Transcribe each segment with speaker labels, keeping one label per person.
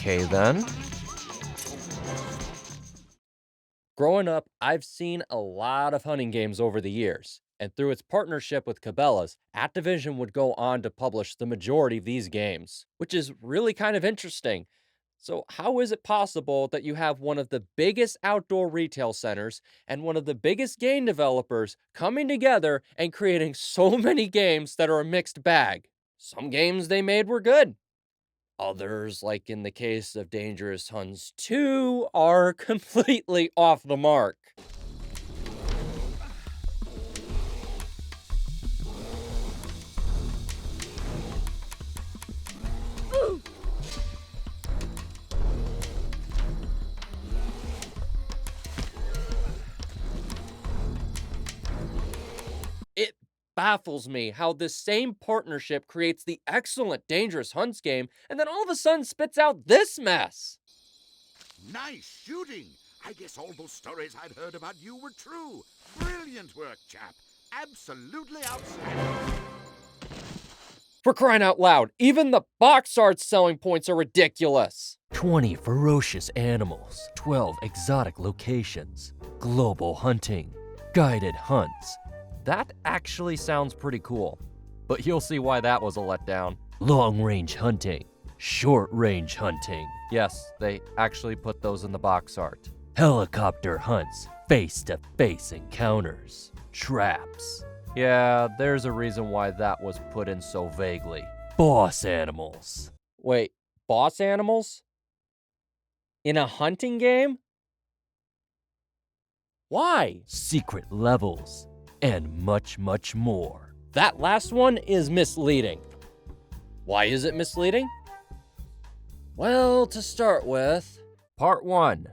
Speaker 1: Okay then. Growing up, I've seen a lot of hunting games over the years, and through its partnership with Cabelas, Activision would go on to publish the majority of these games, which is really kind of interesting. So, how is it possible that you have one of the biggest outdoor retail centers and one of the biggest game developers coming together and creating so many games that are a mixed bag? Some games they made were good. Others, like in the case of Dangerous Hunts 2, are completely off the mark. It baffles me how this same partnership creates the excellent Dangerous Hunts game and then all of a sudden spits out this mess.
Speaker 2: Nice shooting! I guess all those stories I'd heard about you were true. Brilliant work, chap. Absolutely outstanding.
Speaker 1: For crying out loud, even the box art selling points are ridiculous.
Speaker 3: 20 ferocious animals, 12 exotic locations, global hunting, guided hunts,
Speaker 1: That actually sounds pretty cool, but you'll see why that was a letdown.
Speaker 3: long-range hunting, short-range hunting,
Speaker 1: Yes, they actually put those in the box art.
Speaker 3: helicopter hunts, face-to-face encounters, traps,
Speaker 1: Yeah, there's a reason why that was put in so vaguely.
Speaker 3: boss animals,
Speaker 1: Wait, boss animals? In a hunting game? Why?
Speaker 3: secret levels, and much, much more.
Speaker 1: That last one is misleading. Why is it misleading? Well, to start with, Part 1.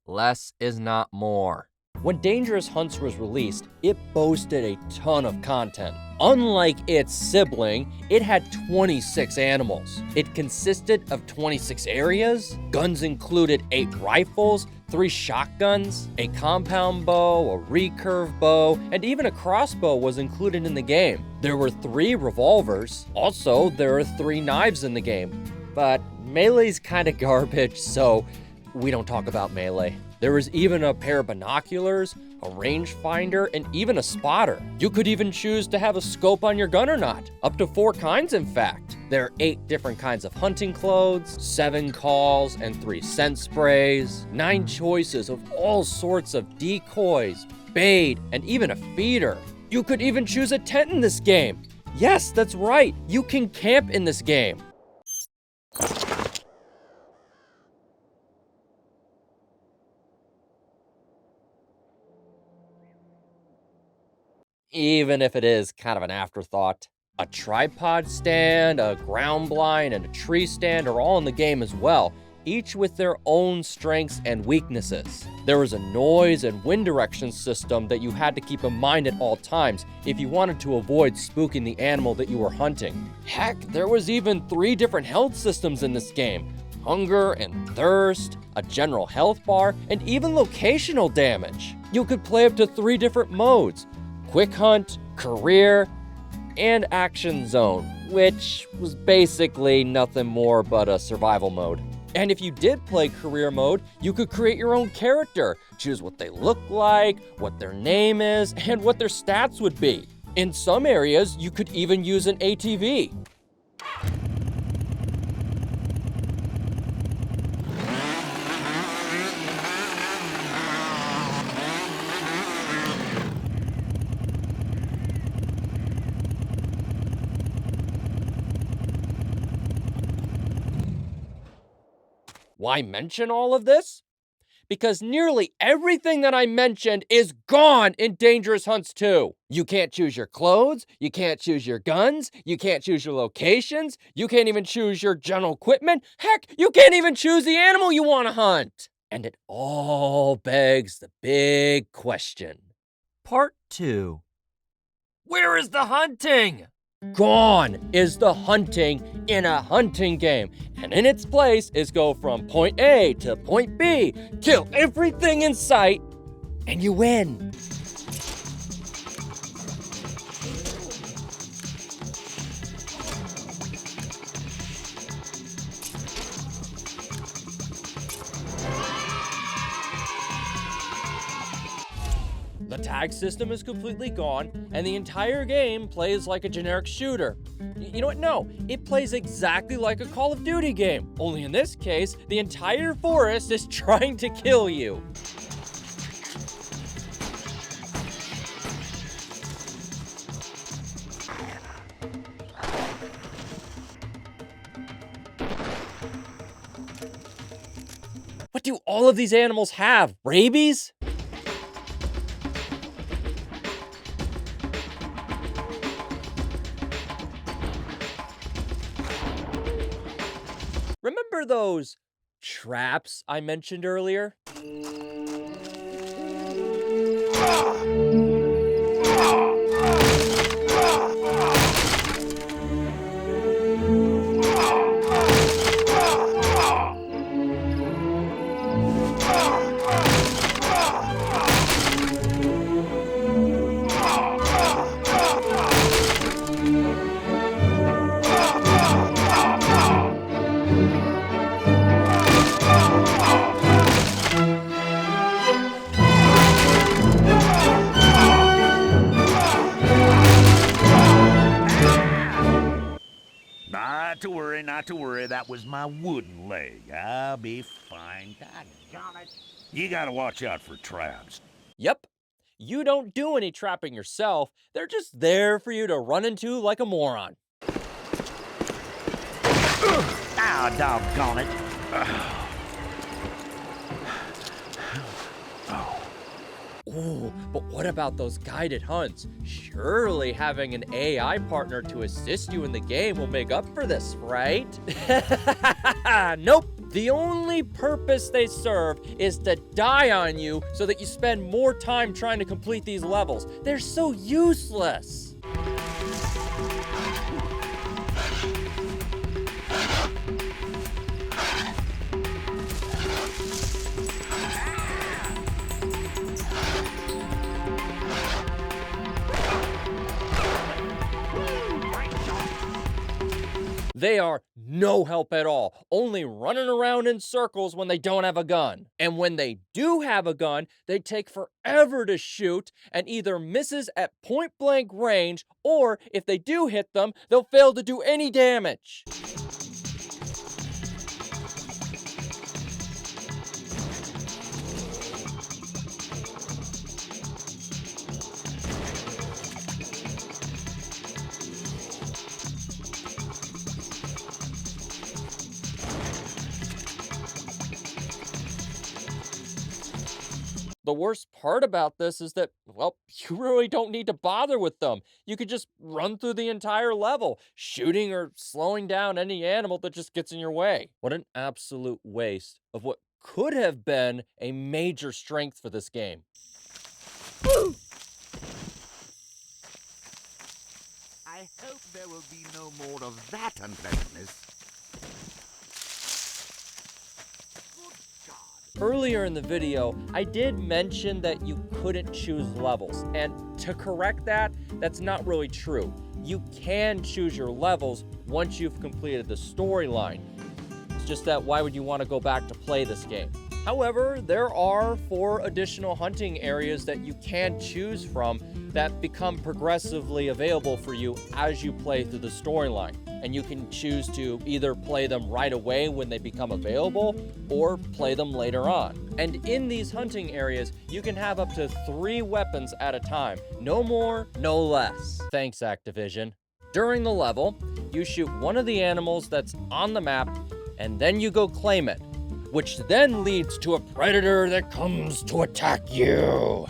Speaker 1: Less is not more. When Dangerous Hunts was released, it boasted a ton of content. Unlike its sibling, it had 26 animals. It consisted of 26 areas. Guns included 8 rifles, 3 shotguns, a compound bow, a recurve bow, and even a crossbow was included in the game. There were 3 revolvers. Also, there are 3 knives in the game. But melee's kinda garbage, so we don't talk about melee. There was even a pair of binoculars, a rangefinder, and even a spotter. You could even choose to have a scope on your gun or not. Up to 4 kinds, in fact. There are 8 different kinds of hunting clothes, 7 calls, and 3 scent sprays, 9 choices of all sorts of decoys, bait, and even a feeder. You could even choose a tent in this game. Yes, that's right. You can camp in this game. Even if it is kind of an afterthought. A tripod stand, a ground blind, and a tree stand are all in the game as well, each with their own strengths and weaknesses. There was a noise and wind direction system that you had to keep in mind at all times if you wanted to avoid spooking the animal that you were hunting. Heck, there was even 3 different health systems in this game: hunger and thirst, a general health bar, and even locational damage. You could play up to 3 different modes: Quick Hunt, Career, and Action Zone, which was basically nothing more but a survival mode. And if you did play Career mode, you could create your own character, choose what they look like, what their name is, and what their stats would be. In some areas, you could even use an ATV. Why mention all of this? Because nearly everything that I mentioned is gone in Dangerous Hunts 2. You can't choose your clothes, you can't choose your guns, you can't choose your locations, you can't even choose your general equipment. Heck, you can't even choose the animal you want to hunt. And it all begs the big question.
Speaker 3: Part 2.
Speaker 1: Where is the hunting? Gone is the hunting in a hunting game, and in its place is go from point A to point B, kill everything in sight, and you win. lag system is completely gone, and the entire game plays like a generic shooter. You know what? No, it plays exactly like a Call of Duty game, only in this case, the entire forest is trying to kill you. What do all of these animals have? Rabies? Remember those traps I mentioned earlier?
Speaker 4: Not to worry, that was my wooden leg. I'll be fine. Doggone it. You gotta watch out for traps.
Speaker 1: Yep. You don't do any trapping yourself. They're just there for you to run into like a moron.
Speaker 4: Ah, doggone it.
Speaker 1: Ooh, but what about those guided hunts? Surely having an AI partner to assist you in the game will make up for this, right? Nope. The only purpose they serve is to die on you so that you spend more time trying to complete these levels. They're so useless. They are no help at all, only running around in circles when they don't have a gun. And when they do have a gun, they take forever to shoot and either misses at point-blank range, or if they do hit them, they'll fail to do any damage. The worst part about this is that, well, you really don't need to bother with them. You could just run through the entire level, shooting or slowing down any animal that just gets in your way. What an absolute waste of what could have been a major strength for this game.
Speaker 2: I hope there will be no more of that unpleasantness.
Speaker 1: Earlier in the video, I did mention that you couldn't choose levels, and to correct that, that's not really true. You can choose your levels once you've completed the storyline. It's just that why would you want to go back to play this game? However, there are 4 additional hunting areas that you can choose from that become progressively available for you as you play through the storyline. And you can choose to either play them right away when they become available or play them later on. And in these hunting areas, you can have up to 3 weapons at a time. No more, no less. Thanks, Activision. During the level, you shoot one of the animals that's on the map, and then you go claim it, which then leads to a predator that comes to attack you.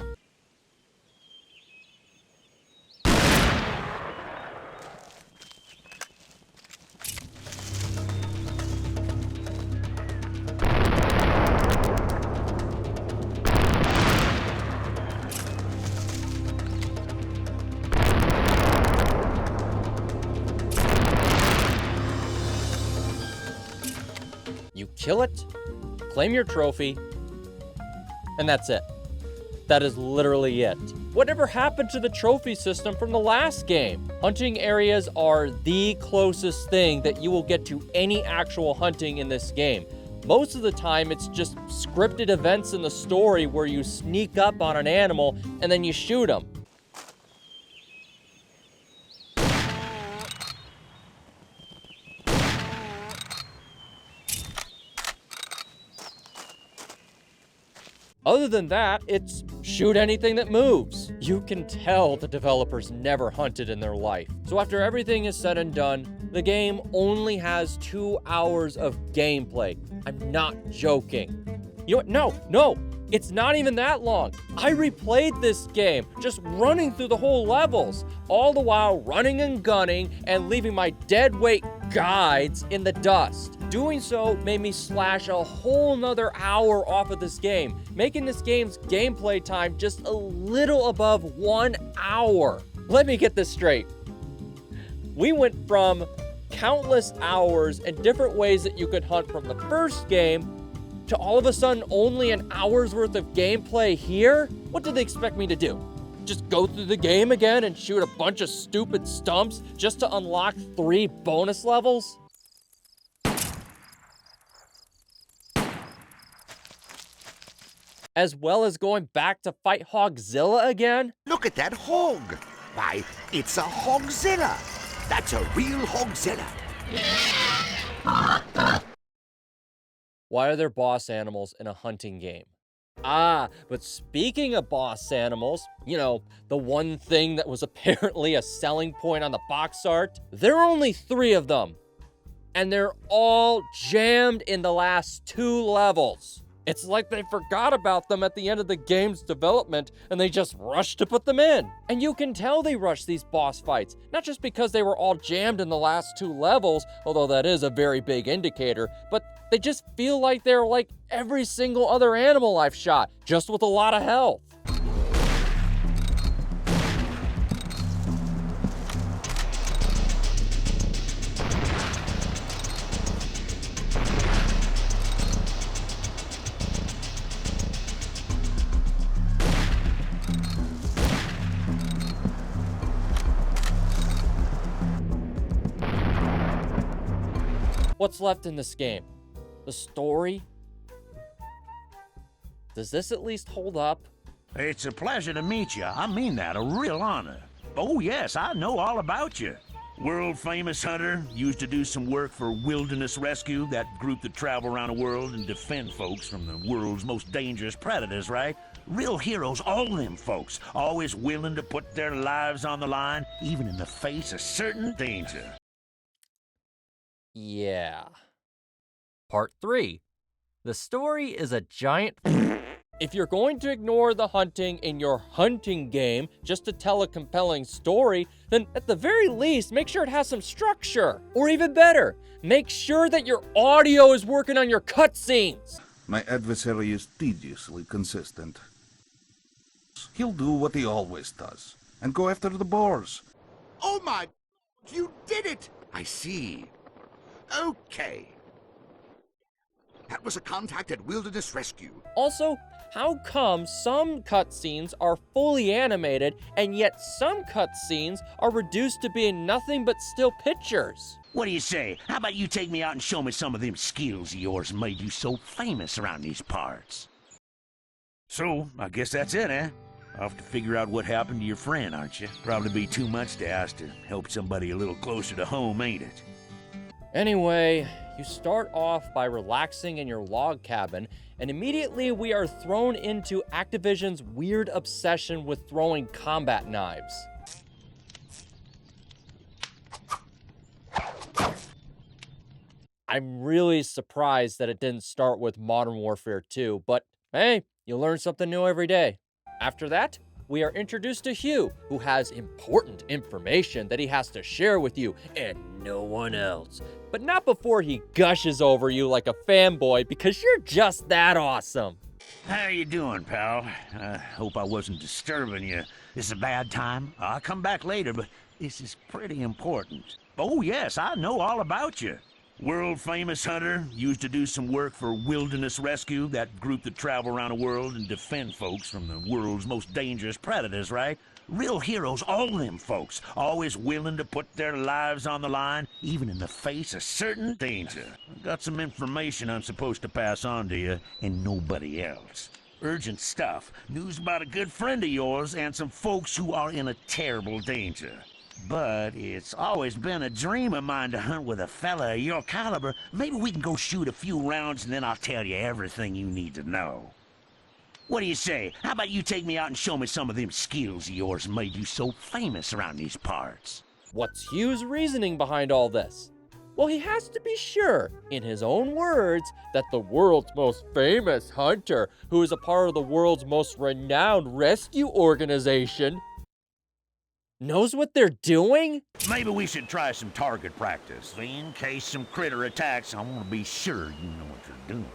Speaker 1: You kill it, claim your trophy, and that's it. That is literally it. Whatever happened to the trophy system from the last game? Hunting areas are the closest thing that you will get to any actual hunting in this game. Most of the time, it's just scripted events in the story where you sneak up on an animal and then you shoot them. Other than that, it's shoot anything that moves. You can tell the developers never hunted in their life. So after everything is said and done, the game only has 2 hours of gameplay. I'm not joking. You know what? No, it's not even that long. I replayed this game, just running through the whole levels, all the while running and gunning and leaving my dead weight guides in the dust. Doing so made me slash a whole nother hour off of this game, making this game's gameplay time just a little above 1 hour. Let me get this straight. We went from countless hours and different ways that you could hunt from the first game to all of a sudden only an hour's worth of gameplay here? What did they expect me to do? Just go through the game again and shoot a bunch of stupid stumps just to unlock 3 bonus levels? As well as going back to fight Hogzilla again?
Speaker 2: Look at that hog. Why, it's a Hogzilla. That's a real Hogzilla.
Speaker 1: Why are there boss animals in a hunting game? But speaking of boss animals, you know, the one thing that was apparently a selling point on the box art, there are only 3 of them. And they're all jammed in the last 2 levels. It's like they forgot about them at the end of the game's development and they just rushed to put them in. And you can tell they rushed these boss fights, not just because they were all jammed in the last 2 levels, although that is a very big indicator, but they just feel like they're like every single other animal I've shot, just with a lot of health. What's left in this game? The story? Does this at least hold up?
Speaker 4: It's a pleasure to meet you. I mean that, a real honor. Oh yes, I know all about you. World-famous hunter, used to do some work for Wilderness Rescue, that group that travel around the world and defend folks from the world's most dangerous predators, right? Real heroes, all them folks, always willing to put their lives on the line, even in the face of certain danger.
Speaker 1: Yeah.
Speaker 3: Part 3. The story is a giant...
Speaker 1: If you're going to ignore the hunting in your hunting game just to tell a compelling story, then at the very least, make sure it has some structure. Or even better, make sure that your audio is working on your cutscenes.
Speaker 5: My adversary is tediously consistent. He'll do what he always does, and go after the boars.
Speaker 2: Oh my, you did it! I see. Okay. That was a contact at Wilderness Rescue.
Speaker 1: Also, how come some cutscenes are fully animated and yet some cutscenes are reduced to being nothing but still pictures?
Speaker 4: What do you say? How about you take me out and show me some of them skills of yours that made you so famous around these parts? So, I guess that's it, eh? I'll have to figure out what happened to your friend, aren't you? Probably be too much to ask to help somebody a little closer to home, ain't it?
Speaker 1: Anyway, you start off by relaxing in your log cabin, and immediately we are thrown into Activision's weird obsession with throwing combat knives. I'm really surprised that it didn't start with Modern Warfare 2, but hey, you learn something new every day. After that, we are introduced to Hugh, who has important information that he has to share with you and no one else. But not before he gushes over you like a fanboy, because you're just that awesome.
Speaker 4: How you doing, pal? I hope I wasn't disturbing you. This is a bad time. I'll come back later, but this is pretty important. Oh yes, I know all about you. World-famous hunter, used to do some work for Wilderness Rescue, that group that travel around the world and defend folks from the world's most dangerous predators, right? Real heroes, all them folks, always willing to put their lives on the line, even in the face of certain danger. I've got some information I'm supposed to pass on to you, and nobody else. Urgent stuff, news about a good friend of yours and some folks who are in a terrible danger. But it's always been a dream of mine to hunt with a fella of your caliber. Maybe we can go shoot a few rounds and then I'll tell you everything you need to know. What do you say? How about you take me out and show me some of them skills of yours made you so famous around these parts?
Speaker 1: What's Hugh's reasoning behind all this? Well, he has to be sure, in his own words, that the world's most famous hunter, who is a part of the world's most renowned rescue organization, knows what they're doing?
Speaker 4: Maybe we should try some target practice. In case some critter attacks, I want to be sure you know what you're doing.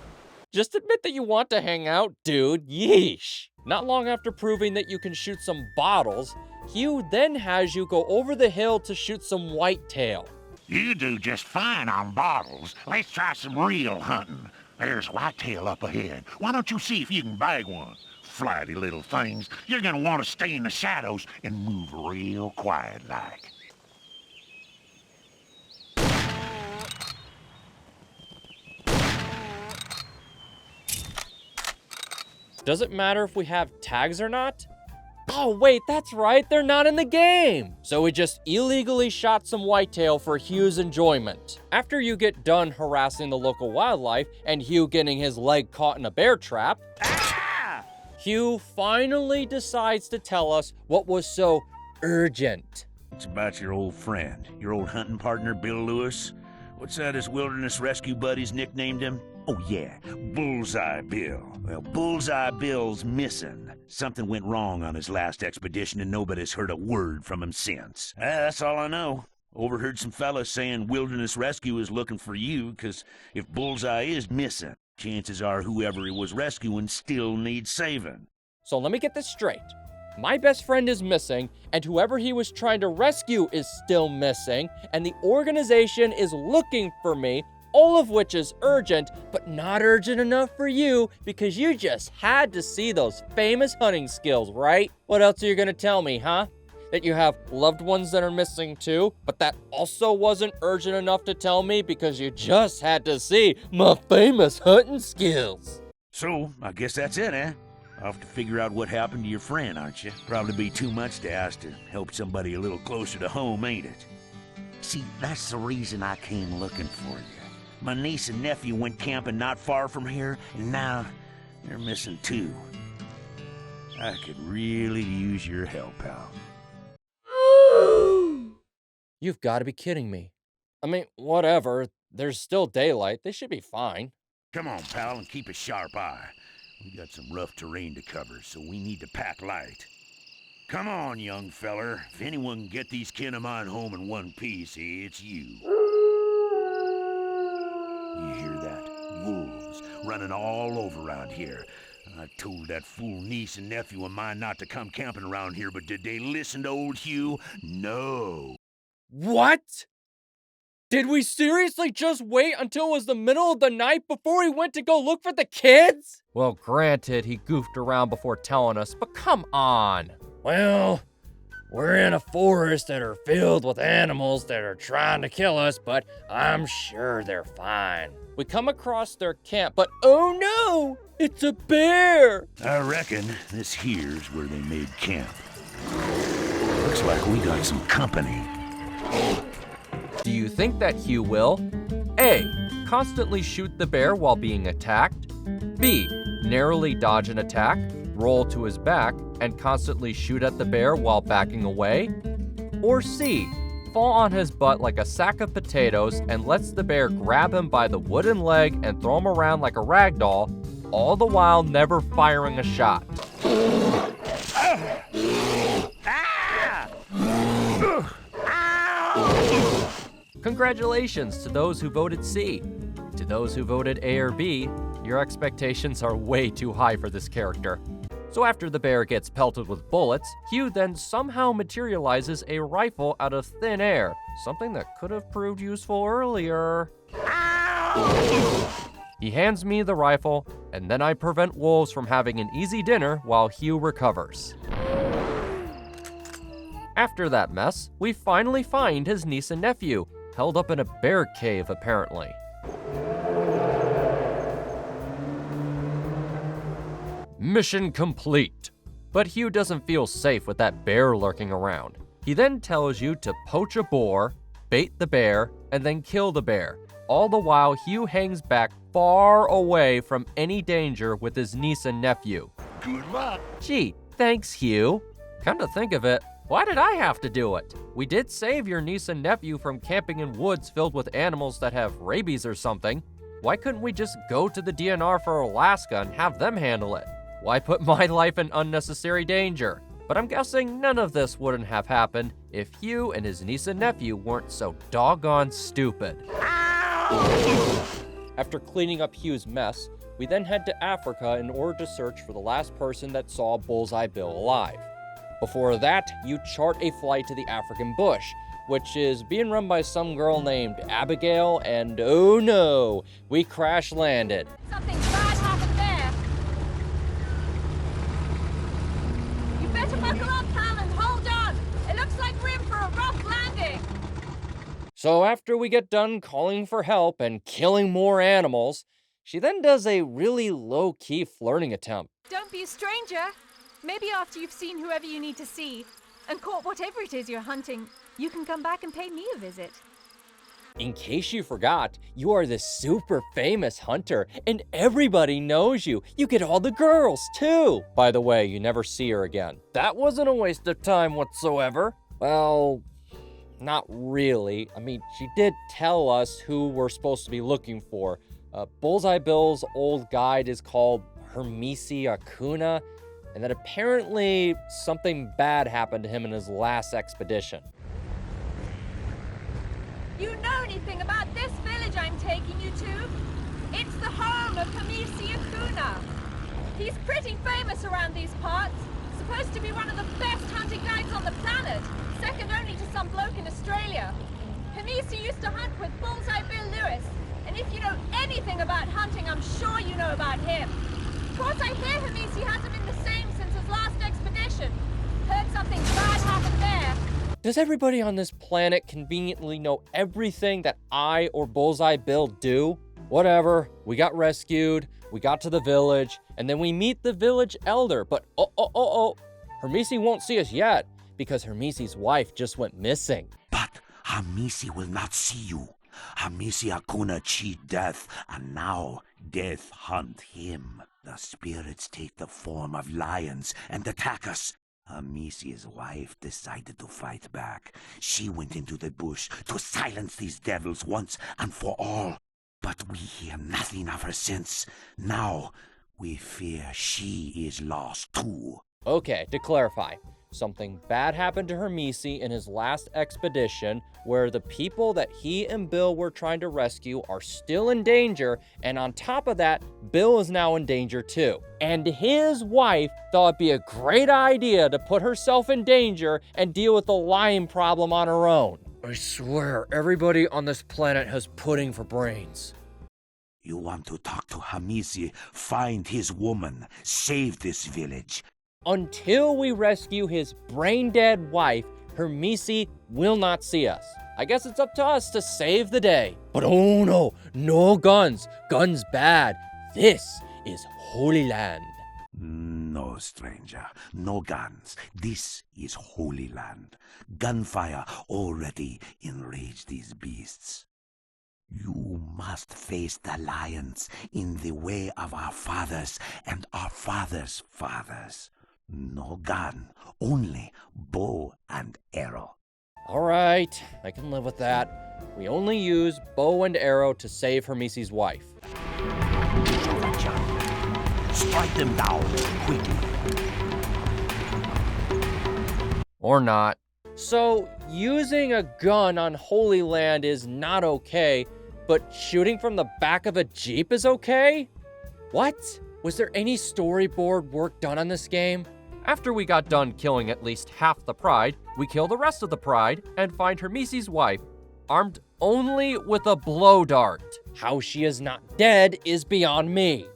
Speaker 1: Just admit that you want to hang out, dude. Yeesh. Not long after proving that you can shoot some bottles, Hugh then has you go over the hill to shoot some whitetail.
Speaker 2: You do just fine on bottles. Let's try some real hunting. There's whitetail up ahead. Why don't you see if you can bag one? Flighty little things. You're gonna want to stay in the shadows and move real quiet like.
Speaker 1: Does it matter if we have tags or not? Oh wait, that's right, they're not in the game! So we just illegally shot some whitetail for Hugh's enjoyment. After you get done harassing the local wildlife and Hugh getting his leg caught in a bear trap, Hugh finally decides to tell us what was so urgent.
Speaker 4: It's about your old friend, your old hunting partner, Bill Lewis. What's that his wilderness rescue buddies nicknamed him? Oh yeah, Bullseye Bill. Well, Bullseye Bill's missing. Something went wrong on his last expedition and nobody's heard a word from him since. That's all I know. Overheard some fellas saying Wilderness Rescue is looking for you, 'cause if Bullseye is missing, chances are whoever he was rescuing still needs saving.
Speaker 1: So let me get this straight. My best friend is missing, and whoever he was trying to rescue is still missing, and the organization is looking for me, all of which is urgent, but not urgent enough for you because you just had to see those famous hunting skills, right? What else are you gonna tell me, huh? That you have loved ones that are missing too, but that also wasn't urgent enough to tell me because you just had to see my famous hunting skills.
Speaker 4: So, I guess that's it, eh? Off to figure out what happened to your friend, aren't you? Probably be too much to ask to help somebody a little closer to home, ain't it? See, that's the reason I came looking for you. My niece and nephew went camping not far from here, and now they're missing too. I could really use your help, pal.
Speaker 1: You've got to be kidding me. I mean, whatever. There's still daylight. They should be fine.
Speaker 4: Come on, pal, and keep a sharp eye. We got some rough terrain to cover, so we need to pack light. Come on, young feller. If anyone can get these kin of mine home in one piece, it's you. You hear that? Wolves running all over around here. I told that fool niece and nephew of mine not to come camping around here, but did they listen to old Hugh? No.
Speaker 1: What? Did we seriously just wait until it was the middle of the night before he went to go look for the kids? Well, granted, he goofed around before telling us, but come on. Well, we're in a forest that are filled with animals that are trying to kill us, but I'm sure they're fine. We come across their camp, but oh no, it's a bear.
Speaker 4: I reckon this here's where they made camp. Looks like we got some company.
Speaker 1: Do you think that Hugh will A. Constantly shoot the bear while being attacked, B. Narrowly dodge an attack, roll to his back, and constantly shoot at the bear while backing away, or C. Fall on his butt like a sack of potatoes and lets the bear grab him by the wooden leg and throw him around like a rag doll, all the while never firing a shot? Congratulations to those who voted C. To those who voted A or B, your expectations are way too high for this character. So after the bear gets pelted with bullets, Hugh then somehow materializes a rifle out of thin air, something that could have proved useful earlier. He hands me the rifle, and then I prevent wolves from having an easy dinner while Hugh recovers.
Speaker 3: After that mess, we finally find his niece and nephew, held up in a bear cave apparently. Mission complete! But Hugh doesn't feel safe with that bear lurking around. He then tells you to poach a boar, bait the bear, and then kill the bear. All the while, Hugh hangs back far away from any danger with his niece and nephew.
Speaker 2: Good luck.
Speaker 3: Gee, thanks, Hugh. Come to think of it, why did I have to do it? We did save your niece and nephew from camping in woods filled with animals that have rabies or something. Why couldn't we just go to the DNR for Alaska and have them handle it? Why put my life in unnecessary danger? But I'm guessing none of this wouldn't have happened if Hugh and his niece and nephew weren't so doggone stupid.
Speaker 1: After cleaning up Hugh's mess, we then head to Africa in order to search for the last person that saw Bullseye Bill alive. Before that, you chart a flight to the African bush, which is being run by some girl named Abigail, and oh no, we crash landed.
Speaker 6: Something bad happened there. You better buckle up, pal, and hold on. It looks like we're in for a rough landing.
Speaker 1: So after we get done calling for help and killing more animals, she then does a really low-key flirting attempt.
Speaker 6: Don't be a stranger. Maybe after you've seen whoever you need to see and caught whatever it is you're hunting, you can come back and pay me a visit.
Speaker 1: In case you forgot, you are the super famous hunter, and everybody knows you. You get all the girls, too. By the way, you never see her again. That wasn't a waste of time whatsoever. Well, not really. I mean, she did tell us who we're supposed to be looking for. Bullseye Bill's old guide is called Hermesi Acuna, and that apparently something bad happened to him in his last expedition.
Speaker 6: You know anything about this village I'm taking you to? It's the home of Hermesi Acuna. He's pretty famous around these parts. Supposed to be one of the best hunting guides on the planet, second only to some bloke in Australia. Hermesi used to hunt with Bullseye Bill Lewis, and if you know anything about hunting, I'm sure you know about him. Of course, I hear Hermesi hasn't been the same since his last expedition. Heard something bad happened there.
Speaker 1: Does everybody on this planet conveniently know everything that I or Bullseye Bill do? Whatever, we got rescued, we got to the village, and then we meet the village elder, but Hermesi won't see us yet, because Hermesi's wife just went missing.
Speaker 7: But Hermesi will not see you. Hermesi Acuna cheat death, and now death hunt him. The spirits take the form of lions and attack us. Hermesi's wife decided to fight back. She went into the bush to silence these devils once and for all. But we hear nothing of her since. Now, we fear she is lost too.
Speaker 1: Okay, to clarify, something bad happened to Hermesi in his last expedition, where the people that he and Bill were trying to rescue are still in danger, and on top of that, Bill is now in danger too. And his wife thought it'd be a great idea to put herself in danger and deal with the lion problem on her own. I swear, everybody on this planet has pudding for brains.
Speaker 7: You want to talk to Hermesi, find his woman, save this village.
Speaker 1: Until we rescue his brain-dead wife, Hermesi will not see us. I guess it's up to us to save the day. But oh no, no guns. Guns bad. This is Holy Land.
Speaker 7: No, stranger. No guns. This is Holy Land. Gunfire already enraged these beasts. You must face the lions in the way of our fathers and our fathers' fathers. No gun, only bow and arrow.
Speaker 1: All right, I can live with that. We only use bow and arrow to save Hermesi's wife.
Speaker 7: Strike them down quickly.
Speaker 1: Or not. So, using a gun on Holy Land is not okay, but shooting from the back of a Jeep is okay? What? Was there any storyboard work done on this game?
Speaker 3: After we got done killing at least half the Pride, we kill the rest of the Pride and find Hermesi's wife, armed only with a blow dart.
Speaker 1: How she is not dead is beyond me.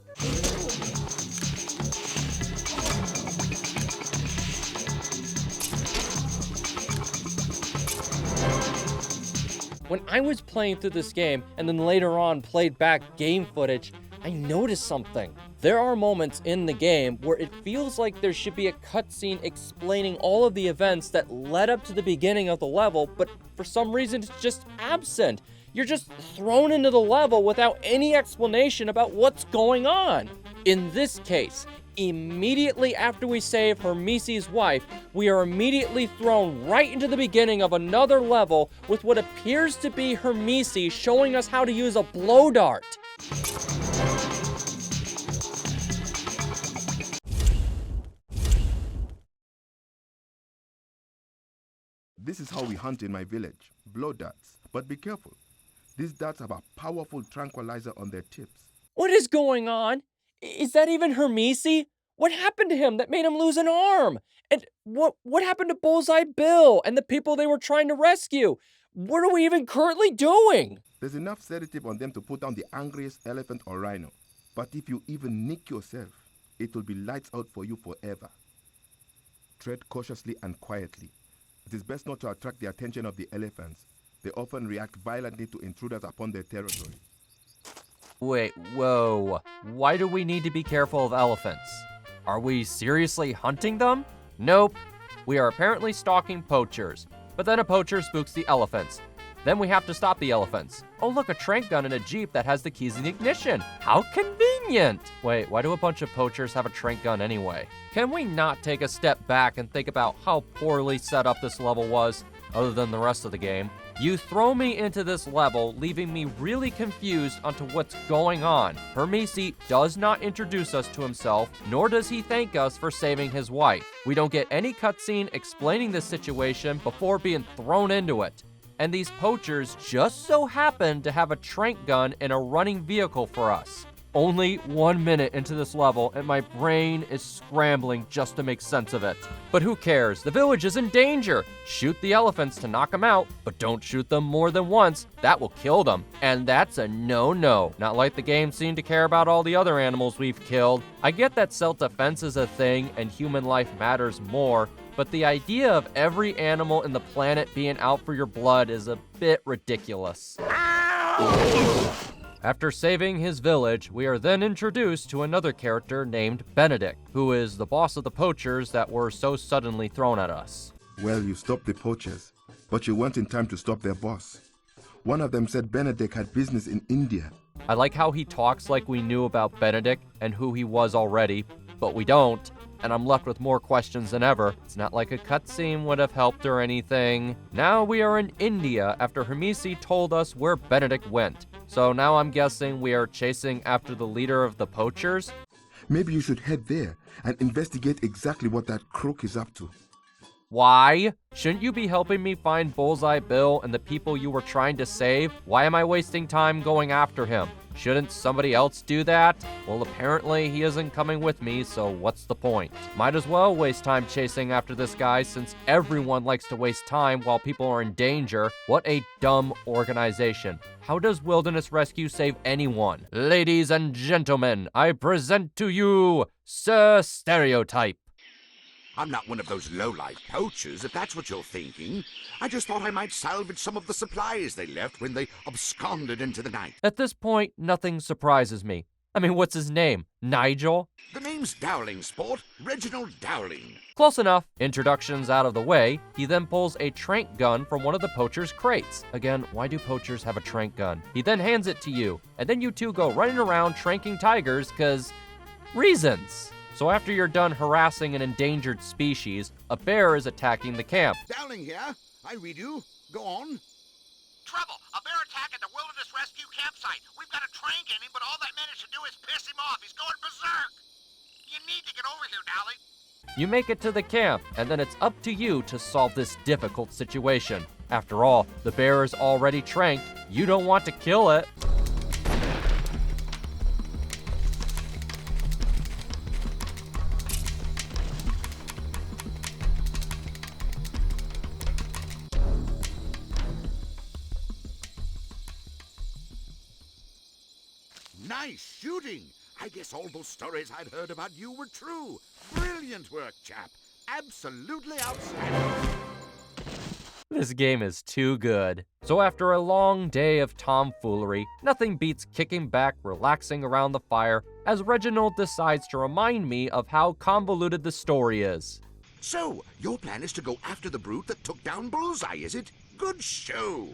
Speaker 1: When I was playing through this game and then later on played back game footage, I noticed something. There are moments in the game where it feels like there should be a cutscene explaining all of the events that led up to the beginning of the level, but for some reason it's just absent. You're just thrown into the level without any explanation about what's going on. In this case, immediately after we save Hermesi's wife, we are immediately thrown right into the beginning of another level with what appears to be Hermesi showing us how to use a blow dart.
Speaker 8: This is how we hunt in my village. Blow darts. But be careful. These darts have a powerful tranquilizer on their tips.
Speaker 1: What is going on? Is that even Hermesi? What happened to him that made him lose an arm? And what happened to Bullseye Bill and the people they were trying to rescue? What are we even currently doing?
Speaker 8: There's enough sedative on them to put down the angriest elephant or rhino. But if you even nick yourself, it will be lights out for you forever. Tread cautiously and quietly. It is best not to attract the attention of the elephants. They often react violently to intruders upon their territory.
Speaker 3: Wait, whoa. Why do we need to be careful of elephants? Are we seriously hunting them? Nope. We are apparently stalking poachers. But then a poacher spooks the elephants. Then we have to stop the elephants. Oh look, a trank gun in a Jeep that has the keys in the ignition. How convenient! Wait, why do a bunch of poachers have a trank gun anyway? Can we not take a step back and think about how poorly set up this level was, other than the rest of the game? You throw me into this level, leaving me really confused onto what's going on. Hermesi does not introduce us to himself, nor does he thank us for saving his wife. We don't get any cutscene explaining this situation before being thrown into it. And these poachers just so happen to have a trank gun and a running vehicle for us. Only 1 minute into this level, and my brain is scrambling just to make sense of it. But who cares? The village is in danger. Shoot the elephants to knock them out, but don't shoot them more than once. That will kill them. And that's a no-no. Not like the game seemed to care about all the other animals we've killed. I get that self-defense is a thing and human life matters more, but the idea of every animal in the planet being out for your blood is a bit ridiculous. After saving his village, we are then introduced to another character named Benedict, who is the boss of the poachers that were so suddenly thrown at us.
Speaker 8: Well, you stopped the poachers, but you weren't in time to stop their boss. One of them said Benedict had business in India.
Speaker 3: I like how he talks like we knew about Benedict and who he was already, but we don't, and I'm left with more questions than ever. It's not like a cutscene would have helped or anything. Now we are in India after Hermesi told us where Benedict went. So now I'm guessing we are chasing after the leader of the poachers?
Speaker 8: Maybe you should head there and investigate exactly what that crook is up to.
Speaker 3: Why? Shouldn't you be helping me find Bullseye Bill and the people you were trying to save? Why am I wasting time going after him? Shouldn't somebody else do that? Well, apparently he isn't coming with me, so what's the point? Might as well waste time chasing after this guy since everyone likes to waste time while people are in danger. What a dumb organization. How does Wilderness Rescue save anyone? Ladies and gentlemen, I present to you Sir Stereotype.
Speaker 7: I'm not one of those low-life poachers, if that's what you're thinking. I just thought I might salvage some of the supplies they left when they absconded into the night.
Speaker 3: At this point, nothing surprises me. I mean, what's his name? Nigel?
Speaker 7: The name's Dowling, sport. Reginald Dowling.
Speaker 3: Close enough. Introductions out of the way, he then pulls a trank gun from one of the poacher's crates. Again, why do poachers have a trank gun? He then hands it to you, and then you two go running around tranking tigers, 'cause reasons. So after you're done harassing an endangered species, a bear is attacking the camp.
Speaker 7: Dowling here. I read you. Go on.
Speaker 2: Trouble! A bear attack at the Wilderness Rescue campsite. We've got a trank in him, but all that managed to do is piss him off. He's going berserk. You need to get over here, Dowling.
Speaker 3: You make it to the camp, and then it's up to you to solve this difficult situation. After all, the bear is already tranked. You don't want to kill it.
Speaker 7: Nice shooting. I guess all those stories I'd heard about you were true. Brilliant work, chap. Absolutely outstanding.
Speaker 3: This game is too good. So after a long day of tomfoolery, nothing beats kicking back, relaxing around the fire, as Reginald decides to remind me of how convoluted the story is.
Speaker 7: So, your plan is to go after the brute that took down Bullseye, is it? Good show.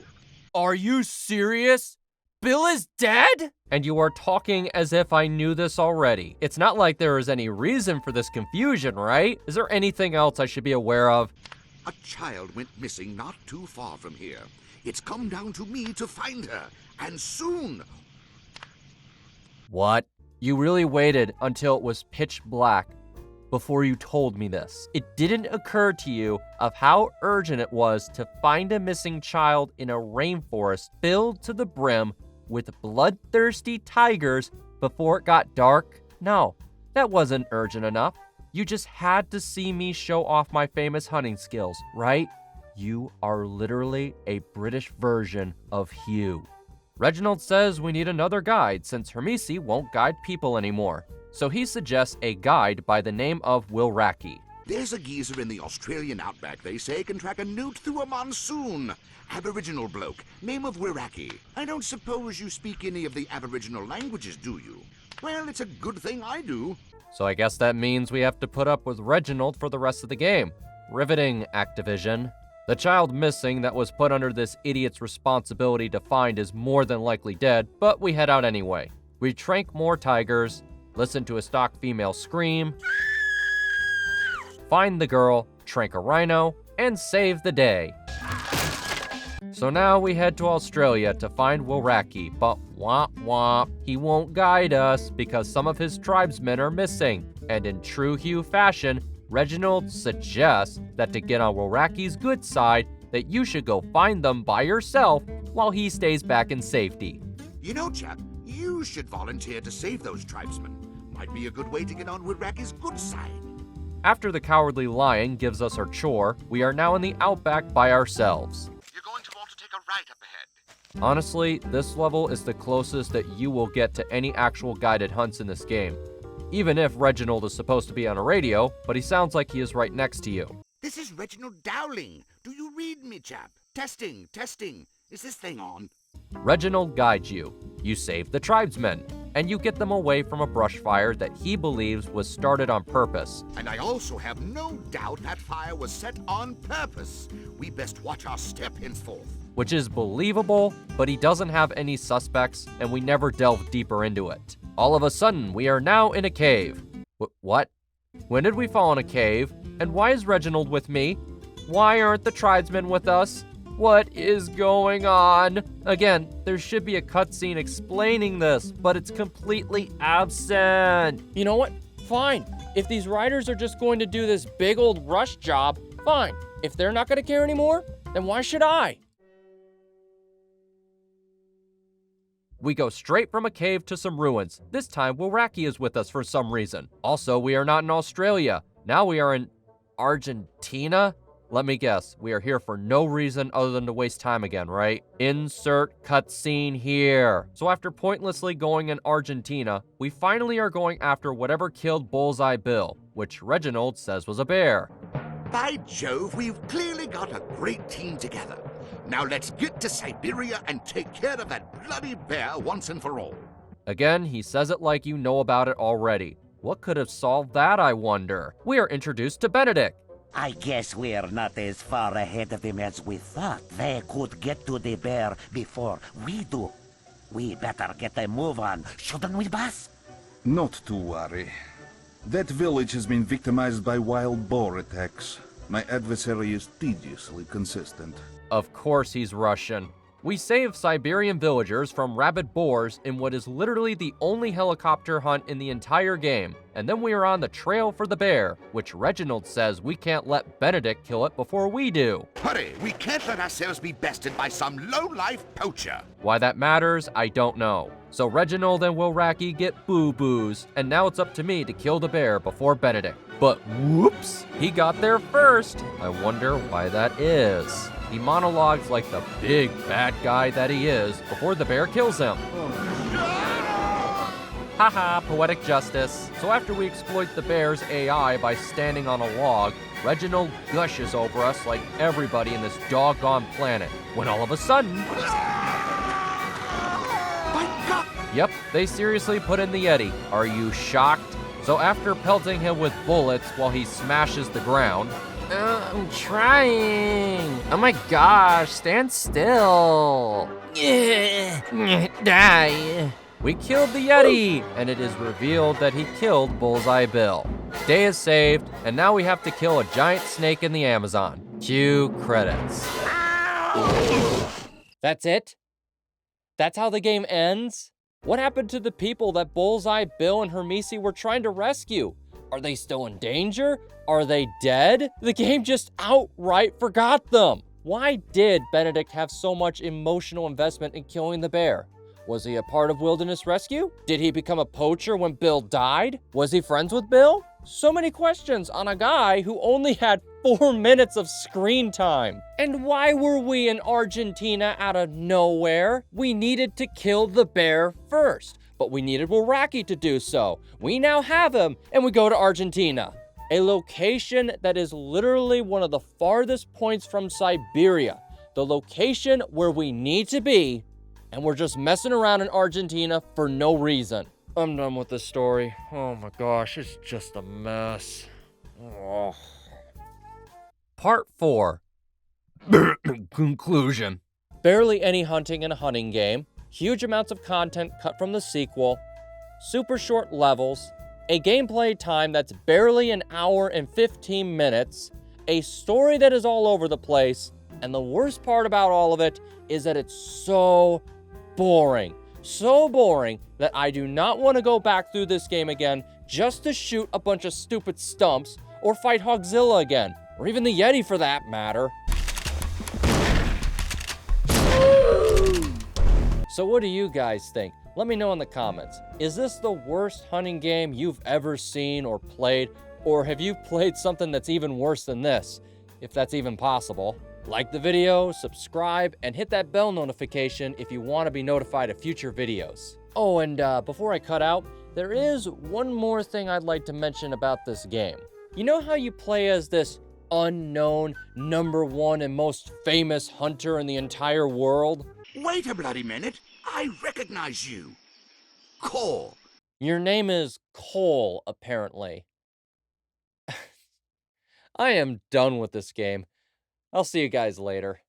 Speaker 3: Are you serious? Bill is dead? And you are talking as if I knew this already. It's not like there is any reason for this confusion, right? Is there anything else I should be aware of?
Speaker 7: A child went missing not too far from here. It's come down to me to find her, and soon.
Speaker 3: What? You really waited until it was pitch black before you told me this. It didn't occur to you of how urgent it was to find a missing child in a rainforest filled to the brim with bloodthirsty tigers before it got dark? No, that wasn't urgent enough. You just had to see me show off my famous hunting skills, right? You are literally a British version of Hugh. Reginald says we need another guide since Hermisi won't guide people anymore. So he suggests a guide by the name of Wilraki.
Speaker 7: There's a geezer in the Australian outback, they say, can track a newt through a monsoon. Aboriginal bloke, name of Wiraki. I don't suppose you speak any of the Aboriginal languages, do you? Well, it's a good thing I do.
Speaker 3: So I guess that means we have to put up with Reginald for the rest of the game. Riveting, Activision. The child missing that was put under this idiot's responsibility to find is more than likely dead, but we head out anyway. We trank more tigers, listen to a stock female scream, find the girl, trank a rhino, and save the day. So now we head to Australia to find Wilraki, but womp womp, he won't guide us because some of his tribesmen are missing. And in true Hugh fashion, Reginald suggests that to get on Wilraki's good side, that you should go find them by yourself while he stays back in safety.
Speaker 7: You know, chap, you should volunteer to save those tribesmen. Might be a good way to get on Wilraki's good side.
Speaker 3: After the Cowardly Lion gives us our chore, we are now in the outback by ourselves.
Speaker 7: You're going to want to take a right up ahead.
Speaker 3: Honestly, this level is the closest that you will get to any actual guided hunts in this game. Even if Reginald is supposed to be on a radio, but he sounds like he is right next to you.
Speaker 7: This is Reginald Dowling. Do you read me, chap? Testing, testing. Is this thing on?
Speaker 3: Reginald guides you. You save the tribesmen, and you get them away from a brush fire that he believes was started on purpose.
Speaker 7: And I also have no doubt that fire was set on purpose. We best watch our step henceforth.
Speaker 3: Which is believable, but he doesn't have any suspects, and we never delve deeper into it. All of a sudden, we are now in a cave. What? When did we fall in a cave? And why is Reginald with me? Why aren't the tribesmen with us? What is going on? Again, there should be a cutscene explaining this, but it's completely absent.
Speaker 1: You know what? Fine. If these writers are just going to do this big old rush job, fine. If they're not going to care anymore, then why should I?
Speaker 3: We go straight from a cave to some ruins. This time, Wilraki is with us for some reason. Also, we are not in Australia. Now we are in Argentina? Let me guess, we are here for no reason other than to waste time again, right? Insert cutscene here. So after pointlessly going in Argentina, we finally are going after whatever killed Bullseye Bill, which Reginald says was a bear.
Speaker 7: By Jove, we've clearly got a great team together. Now let's get to Siberia and take care of that bloody bear once and for all.
Speaker 3: Again, he says it like you know about it already. What could have solved that, I wonder? We are introduced to Benedict.
Speaker 9: I guess we're not as far ahead of them as we thought. They could get to the bear before we do. We better get a move on, shouldn't we, boss?
Speaker 5: Not to worry. That village has been victimized by wild boar attacks. My adversary is tediously consistent.
Speaker 3: Of course he's Russian. We save Siberian villagers from rabid boars in what is literally the only helicopter hunt in the entire game, and then we are on the trail for the bear, which Reginald says we can't let Benedict kill it before we do.
Speaker 7: Hurry, we can't let ourselves be bested by some low-life poacher.
Speaker 3: Why that matters, I don't know. So Reginald and Wilraki get boo-boos, and now it's up to me to kill the bear before Benedict. But whoops, he got there first. I wonder why that is. He monologues like the big bad guy that he is before the bear kills him. Haha, poetic justice. So after we exploit the bear's AI by standing on a log, Reginald gushes over us like everybody in this doggone planet, when all of a sudden... Yep, they seriously put in the Yeti. Are you shocked? So after pelting him with bullets while he smashes the ground... I'm trying. Oh my gosh, stand still. Die. We killed the Yeti, and it is revealed that he killed Bullseye Bill. Day is saved, and now we have to kill a giant snake in the Amazon. Cue credits.
Speaker 1: That's it? That's how the game ends? What happened to the people that Bullseye Bill and Hermisi were trying to rescue? Are they still in danger? Are they dead? The game just outright forgot them. Why did Benedict have so much emotional investment in killing the bear? Was he a part of Wilderness Rescue? Did he become a poacher when Bill died? Was he friends with Bill? So many questions on a guy who only had 4 minutes of screen time. And why were we in Argentina out of nowhere? We needed to kill the bear first, but we needed Waraki to do so. We now have him, and we go to Argentina, a location that is literally one of the farthest points from Siberia, the location where we need to be, and we're just messing around in Argentina for no reason. I'm done with this story. Oh my gosh, it's just a mess. Oh.
Speaker 3: Part 4. Conclusion.
Speaker 1: Barely any hunting in a hunting game, huge amounts of content cut from the sequel, super short levels, a gameplay time that's barely an hour and 15 minutes, a story that is all over the place, and the worst part about all of it is that it's so boring. So boring that I do not want to go back through this game again just to shoot a bunch of stupid stumps or fight Hogzilla again, or even the Yeti for that matter. So what do you guys think? Let me know in the comments. Is this the worst hunting game you've ever seen or played? Or have you played something that's even worse than this? If that's even possible. Like the video, subscribe, and hit that bell notification if you want to be notified of future videos. Oh, and before I cut out, there is one more thing I'd like to mention about this game. You know how you play as this unknown, #1 and most famous hunter in the entire world?
Speaker 7: Wait a bloody minute. I recognize you. Cole.
Speaker 1: Your name is Cole, apparently. I am done with this game. I'll see you guys later.